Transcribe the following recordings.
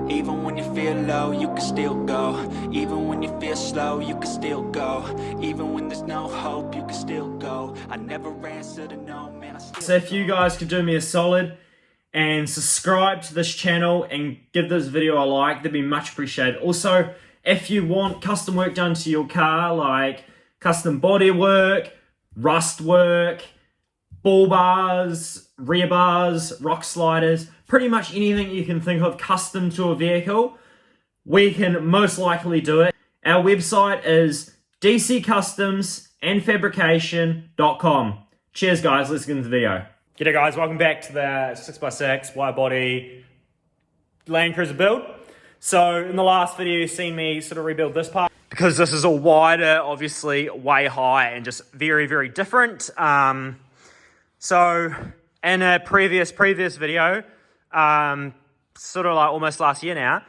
Even when you feel low, you can still go. Even when you feel slow, you can still go. Even when there's no hope, you can still go. I never answer to no, man. So if you guys could do me a solid and subscribe to this channel and give this video a like, that'd be much appreciated. Also, if you want custom work done to your car, like custom body work, rust work, ball bars, rear bars, rock sliders, pretty much anything you can think of custom to a vehicle, we can most likely do it. Our website is dccustoms&fabrication.com. Cheers guys, let's get into the video. G'day guys, welcome back to the 6x6 wide body Land Cruiser build. So in the last video you've seen me sort of rebuild this part because this is all wider, obviously way high and just very, very different. So in a previous video, sort of like almost last year now,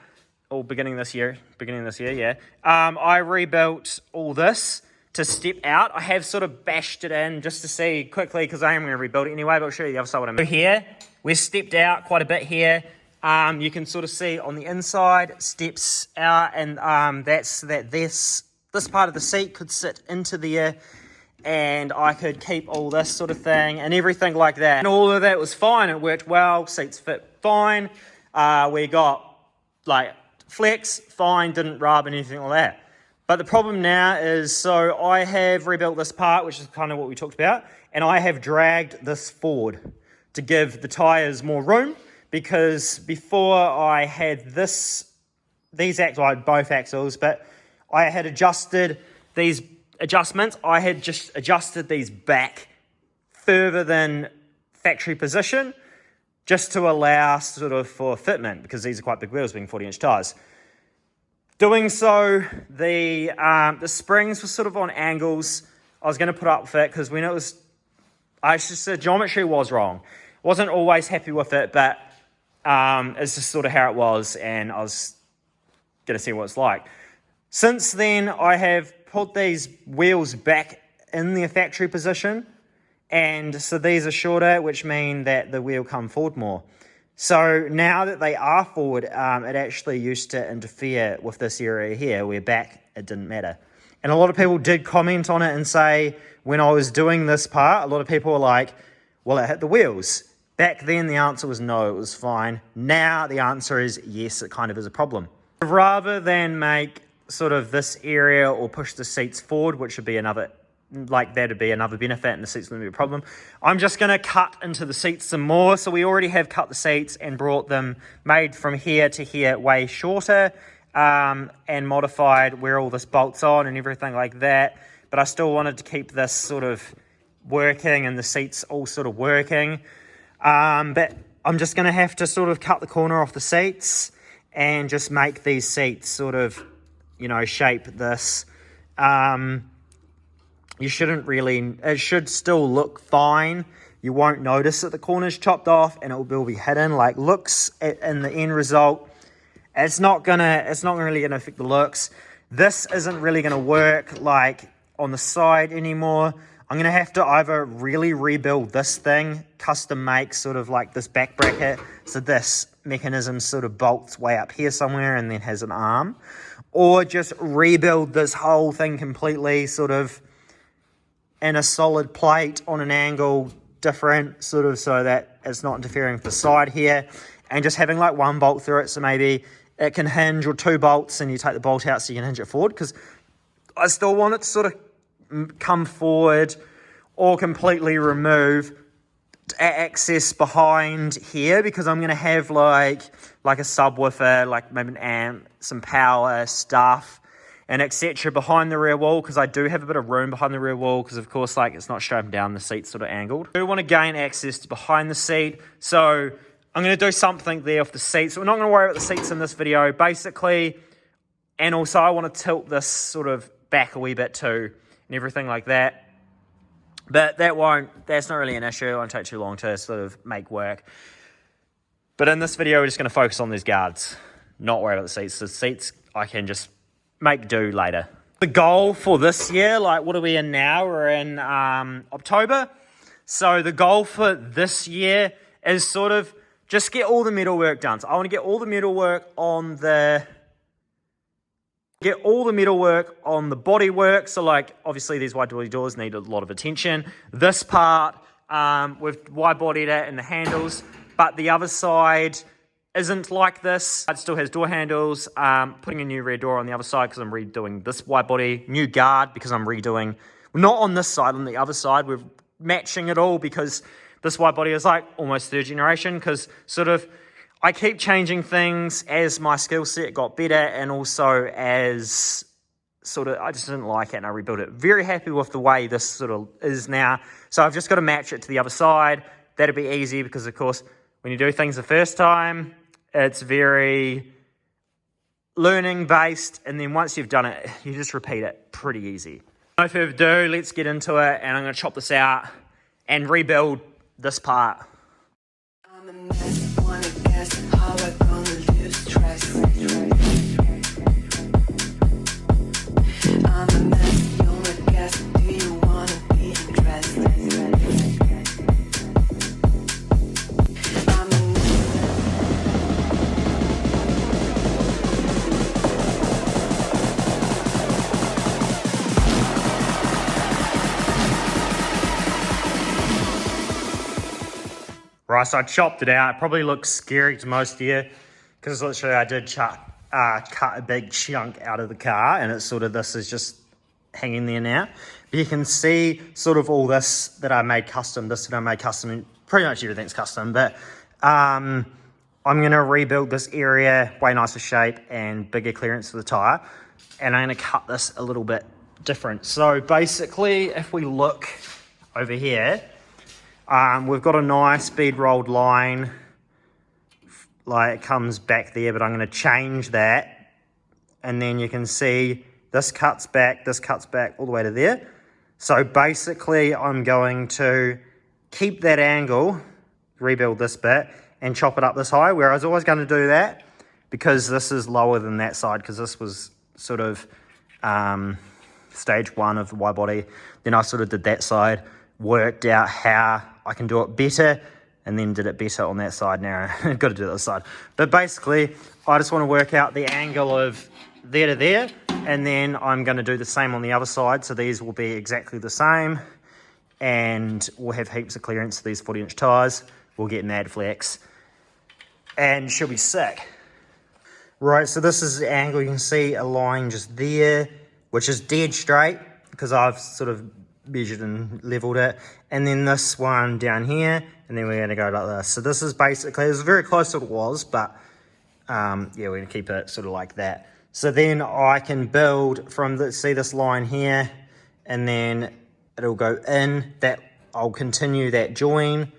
or beginning this year, yeah. I rebuilt all this to step out. I have sort of bashed it in just to see quickly because I am going to rebuild it anyway, but I'll show you the other side what I mean. Here, we've stepped out quite a bit here. You can sort of see on the inside, steps out, and this part of the seat could sit into there, and I could keep all this sort of thing and everything like that. And all of that was fine. It worked well. Seats fit fine. We got like flex, fine, didn't rub anything like that. But the problem now is, so I have rebuilt this part, which is kind of what we talked about, and I have dragged this forward to give the tires more room, because before I had these axles, both axles, but I had adjusted these adjustments. I had just adjusted these back further than factory position, just to allow sort of for fitment, because these are quite big wheels being 40-inch tires. Doing so, the springs were sort of on angles. I was going to put up with it because when it was, the geometry was wrong. Wasn't always happy with it, but it's just sort of how it was, and I was going to see what it's like. Since then, I have put these wheels back in their factory position, and so these are shorter, which mean that the wheel come forward more. So now that they are forward, it actually used to interfere with this area here, where back it didn't matter. And a lot of people did comment on it and say, when I was doing this part, a lot of people were like, well, it hit the wheels. Back then the answer was no, it was fine. Now the answer is yes, it kind of is a problem. Rather than make sort of this area or push the seats forward, which would be another, like that'd be another benefit and the seats wouldn't be a problem, I'm just going to cut into the seats some more. So we already have cut the seats and brought them, made from here to here way shorter, and modified where all this bolts on and everything like that. But I still wanted to keep this sort of working and the seats all sort of working. But I'm just going to have to sort of cut the corner off the seats and just make these seats sort of, you know, shape this. You shouldn't really, it should still look fine. You won't notice that the corner's chopped off and it will be hidden. Like looks in the end result, it's not really gonna affect the looks. This isn't really gonna work like on the side anymore. I'm gonna have to either really rebuild this thing, custom make sort of like this back bracket, so this mechanism sort of bolts way up here somewhere and then has an arm, or just rebuild this whole thing completely sort of in a solid plate on an angle different, sort of so that it's not interfering with the side here, and just having like one bolt through it, so maybe it can hinge, or two bolts and you take the bolt out so you can hinge it forward, because I still want it to sort of come forward or completely remove access behind here, because I'm going to have like a subwoofer, like maybe an amp, some power stuff and etc. behind the rear wall, because I do have a bit of room behind the rear wall, because of course like it's not straight down, the seat's sort of angled. I do want to gain access to behind the seat, so I'm going to do something there off the seat. So we're not going to worry about the seats in this video basically, and also I want to tilt this sort of back a wee bit too and everything like that. But that's not really an issue. It won't take too long to sort of make work. But in this video, we're just going to focus on these guards, not worry about the seats. The seats I can just make do later. The goal for this year, like what are we in now? We're in October. So the goal for this year is sort of just get all the metal work done. So I want to get all the metal work on the body work. So like, obviously these wide body doors need a lot of attention. This part, we've wide bodied it and the handles, but the other side isn't like this. It still has door handles. Putting a new rear door on the other side because I'm redoing this wide body. New guard because I'm redoing, not on this side, on the other side. We're matching it all because this wide body is like almost third generation, because sort of I keep changing things as my skill set got better, and also as sort of I just didn't like it and I rebuilt it. Very happy with the way this sort of is now. So I've just got to match it to the other side. That'll be easy because, of course, when you do things the first time, it's very learning based, and then once you've done it, you just repeat it pretty easy. No further ado, let's get into it, and I'm going to chop this out and rebuild this part. I'm a mess, wanna guess how I gonna lose stress. I'm a mess, you wanna guess, do you wanna be undressed? I'm a Right, so I chopped it out. It probably looks scary to most of you because literally I did cut a big chunk out of the car, and it's sort of, this is just hanging there now. But you can see sort of all this that I made custom, pretty much everything's custom, but I'm going to rebuild this area, way nicer shape and bigger clearance for the tyre, and I'm going to cut this a little bit different. So basically, if we look over here, we've got a nice bead rolled line, like it comes back there, but I'm going to change that, and then you can see this cuts back all the way to there. So basically I'm going to keep that angle, rebuild this bit, and chop it up this high, where I was always going to do that because this is lower than that side, because this was sort of stage one of the wide body. Then I sort of did that side, worked out how I can do it better, and then did it better on that side. Now I've got to do it this side. But basically, I just want to work out the angle of there to there, and then I'm going to do the same on the other side. So these will be exactly the same, and we'll have heaps of clearance to these 40-inch tyres. We'll get mad flex, and she'll be sick. Right, so this is the angle. You can see a line just there, which is dead straight, because I've sort of measured and leveled it, and then this one down here, and then we're going to go like this. So this is basically, it's very close to what it was, but yeah, we're going to keep it sort of like that. So then I can build from the, see this line here, and then it'll go in that. I'll continue that join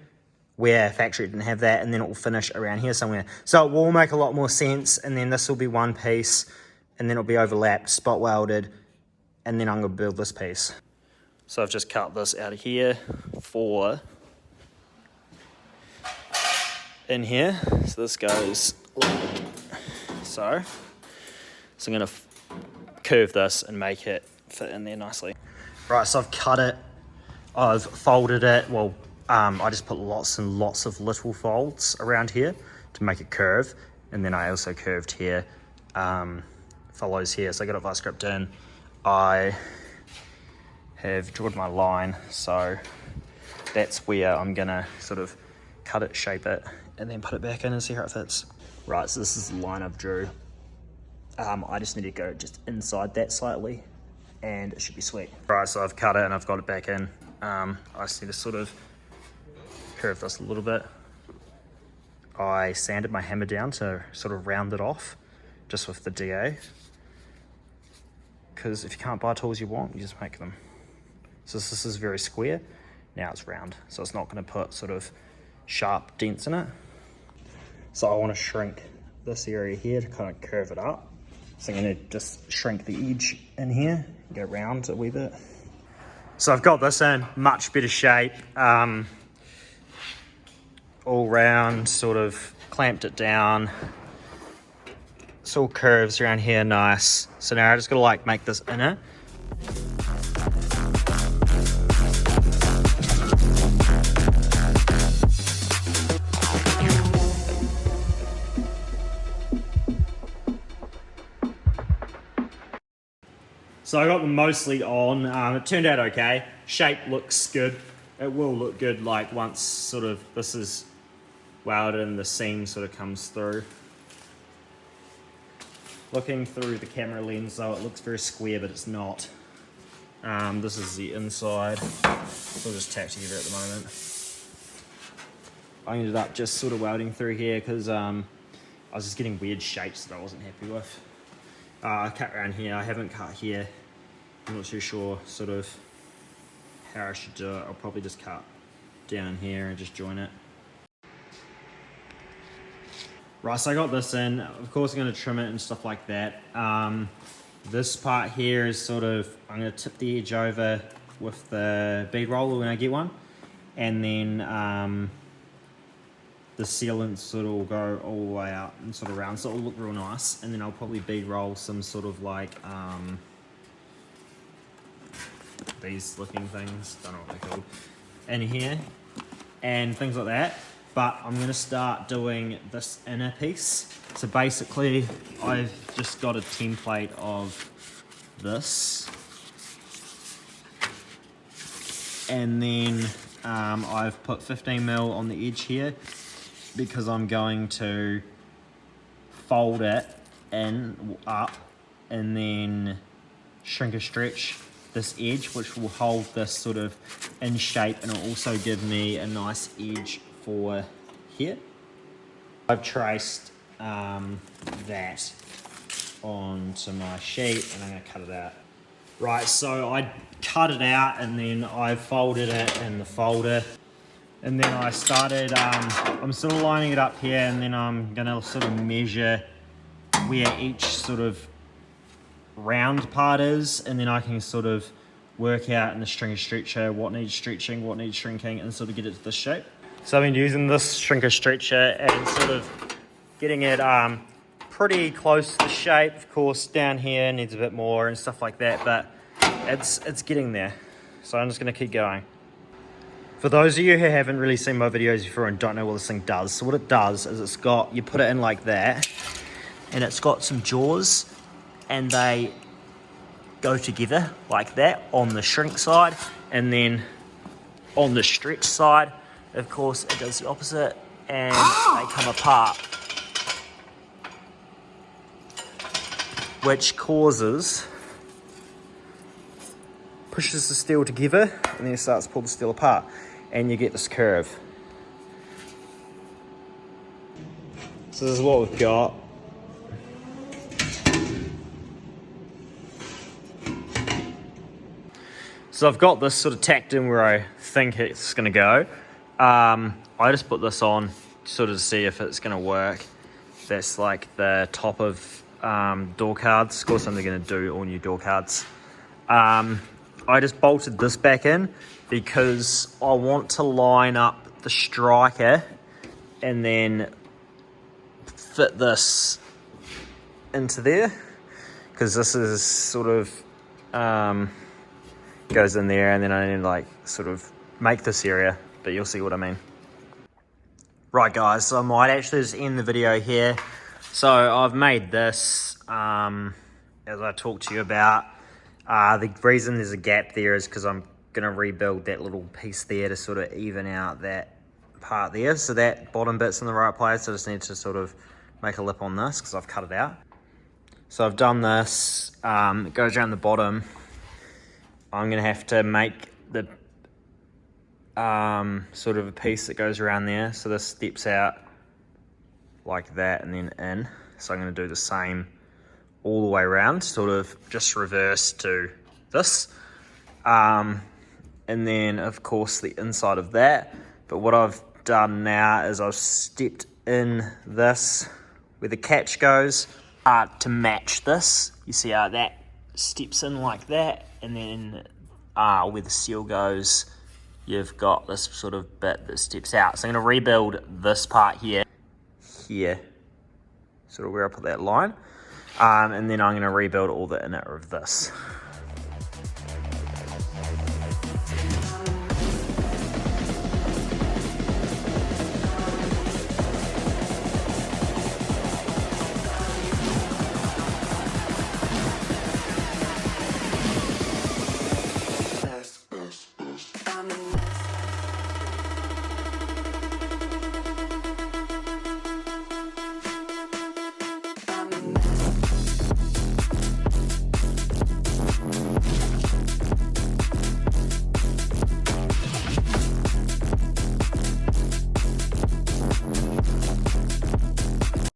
where factory didn't have that, and then it will finish around here somewhere. So it will make a lot more sense, and then this will be one piece, and then it'll be overlapped, spot welded, and then I'm going to build this piece. So I've just cut this out of here for in here. So this goes like so. So I'm going to curve this and make it fit in there nicely. Right, so I've cut it, I've folded it. Well, I just put lots and lots of little folds around here to make it curve. And then I also curved here, follows here. So I got a vice grip in. I have drawn my line, so that's where I'm gonna sort of cut it, shape it, and then put it back in and see how it fits. Right, so this is the line I've drew. I just need to go just inside that slightly, and it should be sweet. Right, so I've cut it and I've got it back in. I just need to sort of curve this a little bit. I sanded my hammer down to sort of round it off, just with the DA. Because if you can't buy tools you want, you just make them. So this is very square, now it's round. So it's not gonna put sort of sharp dents in it. So I wanna shrink this area here to kind of curve it up. So I'm gonna just shrink the edge in here, go round a wee bit. So I've got this in much better shape. All round, sort of clamped it down. It's all curves around here, nice. So now I just gotta like make this inner. So I got them mostly on. It turned out okay. Shape looks good. It will look good like once sort of this is welded and the seam sort of comes through. Looking through the camera lens though, it looks very square, but it's not. This is the inside. So I'll just tack together at the moment. I ended up just sort of welding through here because I was just getting weird shapes that I wasn't happy with. I cut around here. I haven't cut here. I'm not too sure sort of how I should do it. I'll probably just cut down here and just join it. Right, so I got this in. Of course I'm going to trim it and stuff like that. This part here is sort of, I'm going to tip the edge over with the bead roller when I get one. And then the sealant sort of will go all the way out and sort of round, so it'll look real nice. And then I'll probably bead roll some sort of like these looking things, don't know what they're called, in here and things like that. But I'm going to start doing this inner piece. So basically I've just got a template of this, and then I've put 15mm on the edge here because I'm going to fold it in up and then shrink or stretch this edge, which will hold this sort of in shape, and it'll also give me a nice edge for here. I've traced that onto my sheet and I'm going to cut it out. Right, so I cut it out and then I folded it in the folder, and then I started, I'm sort of lining it up here, and then I'm going to sort of measure where each sort of round part is, and then I can sort of work out in the stringer stretcher what needs stretching, what needs shrinking, and sort of get it to this shape. So I've been using this shrinker stretcher and sort of getting it pretty close to the shape. Of course down here needs a bit more and stuff like that, but it's getting there. So I'm just going to keep going. For those of you who haven't really seen my videos before and don't know what this thing does, so what it does is it's got, you put it in like that, and it's got some jaws, and they go together like that on the shrink side, and then on the stretch side, of course, it does the opposite, and they come apart, which pushes the steel together, and then it starts to pull the steel apart, and you get this curve. So this is what we've got. So I've got this sort of tacked in where I think it's going to go. I just put this on sort of to see if it's going to work. That's like the top of door cards. Of course I'm going to do all new door cards. I just bolted this back in because I want to line up the striker and then fit this into there, because this is sort of goes in there, and then I need to like sort of make this area, but you'll see what I mean. Right guys, so I might actually just end the video here. So I've made this, as I talked to you about. The reason there's a gap there is because I'm going to rebuild that little piece there to sort of even out that part there. So that bottom bit's in the right place. So I just need to sort of make a lip on this because I've cut it out. So I've done this. It goes around the bottom. I'm going to have to make the sort of a piece that goes around there. So this steps out like that and then in. So I'm going to do the same all the way around, sort of just reverse to this. And then of course the inside of that. But what I've done now is I've stepped in this where the catch goes to match this. You see how that steps in like that, and then where the seal goes, you've got this sort of bit that steps out. So I'm going to rebuild this part here, sort of where I put that line, and then I'm going to rebuild all the inner of this.